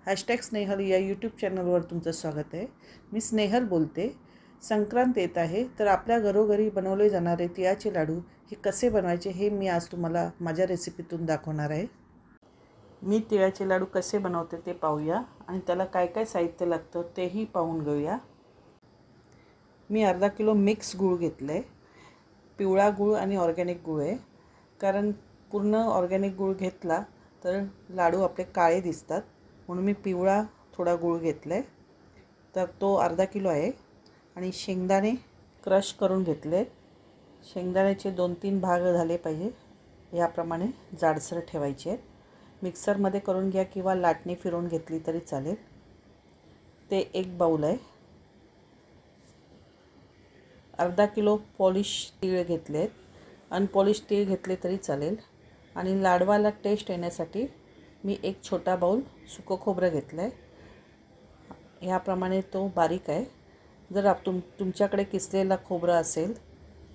स्नेहल या यूट्यूब चॅनलवर तुमचं स्वागत आहे। मी स्नेहल बोलते। संक्रांत येत आहे, तर आपल्या घरोघरी बनवले जाणारे तिळाचे लाडू हे कसे बनवायचे हे मी आज तुम्हाला माझ्या रेसिपीतून दाखवणार आहे। मी तिळाचे लाडू कसे बनवते ते पाहूया आणि त्याला काय काय साहित्य लागतं तेही पाहून घेऊया। मी अर्धा किलो मिक्स गूळ घेतले। पिवळा गूळ आणि ऑर्गॅनिक गूळ आहे, कारण पूर्ण ऑर्गॅनिक गूळ घेतला तर लाडू आपले काळे दिसतात, म्हणून मी पिवळा थोडा गूळ घेतलाय। तर तो अर्धा किलो आहे। आणि शेंगदाणे क्रश करून घेतले। शेंगदाण्याचे 2-3 भाग झाले पाहिजे, याप्रमाणे जाडसर ठेवायचे। मिक्सरमध्ये करून घ्या किंवा लाटणी फिरवून घेतली तरी चालेल। ते एक बाउल आहे। अर्धा किलो पॉलिश तीळ घेतलेत, अनपॉलिश तीळ घेतले तरी चालेल। आणि लाडवाला टेस्ट येण्यासाठी मी एक छोटा बाउल सुकं खोबरं घेतलं आहे। ह्याप्रमाणे तो बारीक आहे। जर तुमच्याकडे किसलेला खोबरं असेल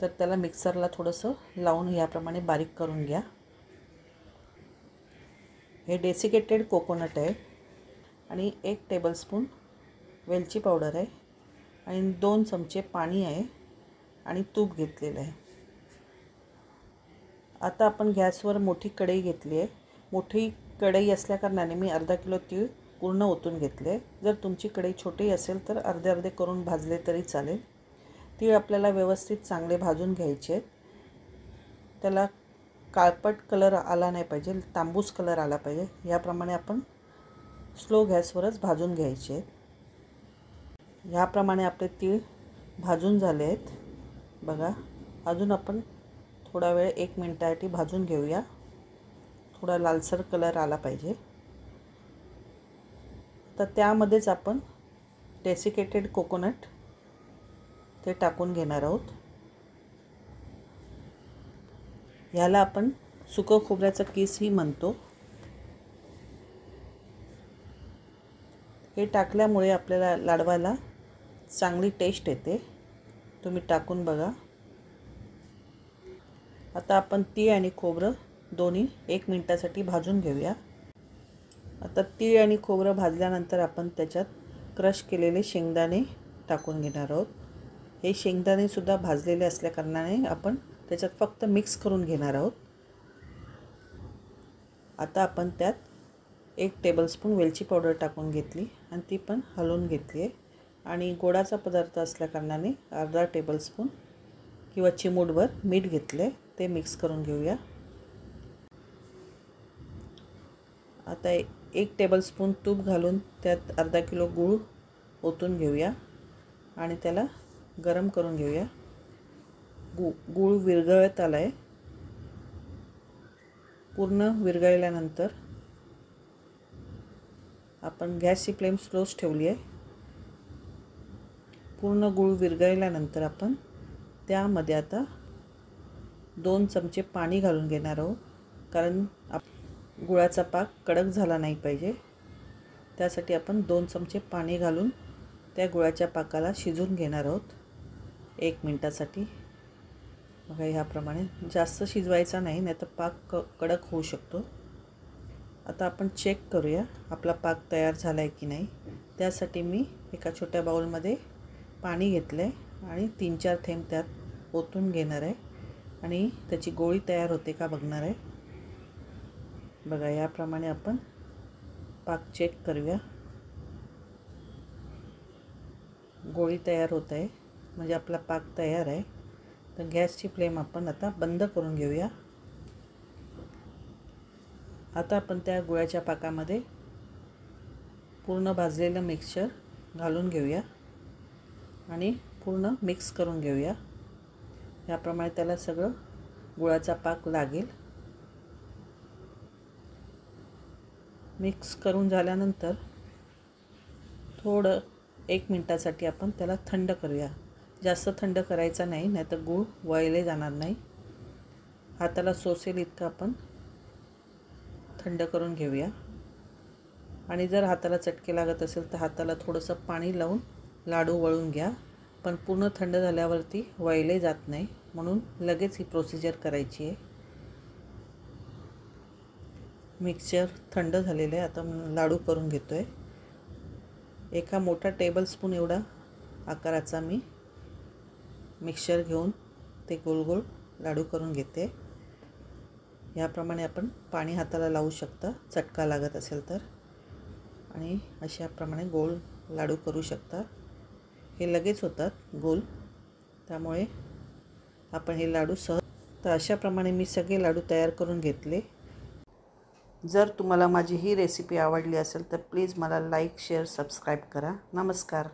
तर त्याला मिक्सरला थोडंसं लावून याप्रमाणे बारीक करून घ्या। हे डेसिकेटेड कोकोनट आहे आणि 1 टेबलस्पून वेलची पावडर आहे आणि 2 चमचे पाणी आहे आणि तूप घेतलेलं आहे। आता आपण गॅसवर मोठी कढई घेतली आहे। मोठी कढई असल्याकारणाने मी अर्धा किलो तीळ पूर्ण ओतून घेतले। जर तुमची कढई छोटी असेल तर अर्धे अर्धे करून भाजले तरी चालेल। तीळ आपल्याला व्यवस्थित चांगले भाजून घ्यायचे। त्याला काळपट कलर आला नाही पाहिजे, तांबूस कलर आला पाहिजे। याप्रमाणे आपण स्लो गॅसवरच भाजून घ्यायचे। याप्रमाणे आपले तीळ भाजून झाले आहेत बघा। अजून आपण थोडा वेळ 1 मिनिटासाठी भाजून घेऊया। थोडा लालसर कलर आला पाहिजे। तर त्यामध्येच आपण डेसिकेटेड कोकोनट ते टाकून घेणार आहोत। याला आपण सुकं खोबऱ्याचा किसही म्हणतो। हे टाकल्यामुळे आपल्याला लाडवाला चांगली टेस्ट येते। तुम्ही टाकून बघा। आता आपण तीळ आणि खोबरं दोन्ही 1 मिनिटासाठी भाजून घेऊया। आता तीळ आणि खोबरं भाजल्यानंतर आपण त्याच्यात क्रश केलेले शेंगदाणे टाकून घेणार आहोत। हे शेंगदाणे सुद्धा भाजलेले असल्याकारणाने आपण त्याच्यात फक्त मिक्स करून घेणार आहोत। आता आपण त्यात 1 टेबलस्पून वेलची पावडर टाकून घेतली आणि ती पण हलवून घेतली आहे। आणि गोडाचा पदार्थ असल्याकारणाने अर्धा टेबलस्पून किंवा चिमूटभर मीठ घेतले, ते मिक्स करून घेऊया। आता 1 टेबलस्पून तूप घालून त्यात अर्धा किलो गूळ ओतून घेऊया आणि त्याला गरम करून घेऊया। गूळ विरघळत आला आहे। पूर्ण विरघळल्यानंतर आपण गॅसची फ्लेम स्लोच ठेवली आहे। पूर्ण गूळ विरघळल्यानंतर आपण त्यामध्ये आता 2 चमचे पाणी घालून घेणार आहोत, कारण गुळाचा पाक कडक झाला नाही पाहिजे। त्यासाठी आपण 2 चमचे पाणी घालून त्या गुळाच्या पाकाला शिजवून घेणार आहोत 1 मिनिटासाठी। बघा, ह्याप्रमाणे जास्त शिजवायचा नाही, नाहीतर पाक कडक होऊ शकतो। आता आपण चेक करूया आपला पाक तयार झाला आहे की नाही। त्यासाठी मी एका छोट्या बाउलमध्ये पाणी घेतले आणि 3-4 थेंब त्यात ओतून घेणार आहे आणि त्याची गोळी तयार होते का बघणार आहे। बघा, याप्रमाणे आपण पाक चेक करूया। गोळी तयार होत आहे म्हणजे आपला पाक तयार आहे। तर गॅसची फ्लेम आपण आता बंद करून घेऊया। आता आपण त्या गुळाच्या पाकामध्ये पूर्ण भाजलेलं मिक्सचर घालून घेऊया आणि पूर्ण मिक्स करून घेऊया। याप्रमाणे त्याला सगळं गुळाचा पाक लागेल। मिक्स करून झाल्यानंतर थोडं 1 मिनिटासाठी आपण त्याला थंड करूया। जास्त थंड करायचा नाही, नाहीतर गूळ वळले जाणार नाही। हाताला सोसेल इतकं आपण थंड करून घेऊया। आणि जर हाताला चटके लागत असेल तर हाताला थोडंसं पाणी लावून लाडू वळून घ्या, पण पूर्ण थंड झाल्यावरती वळले जात नाही, म्हणून लगेच ही प्रोसिजर करायची आहे। मिक्सचर थंड झालेलं आहे। आता लाडू करून घेतोय। एका मोठा टेबलस्पून एवढा आकाराचा मी मिक्सचर घेऊन ते गोल गोल लाडू करून घेते। याप्रमाणे आपण पाणी हाताला लावू शकता चटका लागत असेल तर, आणि अशाप्रमाणे गोल लाडू करू शकता। हे लगेच होतात गोल, त्यामुळे आपण हे लाडू सहज। तर अशाप्रमाणे मी सगळे लाडू तयार करून घेतले। जर तुम्हाला माझी ही रेसिपी आवडली असेल तर प्लीज मला लाईक, शेअर, सबस्क्राईब करा। नमस्कार।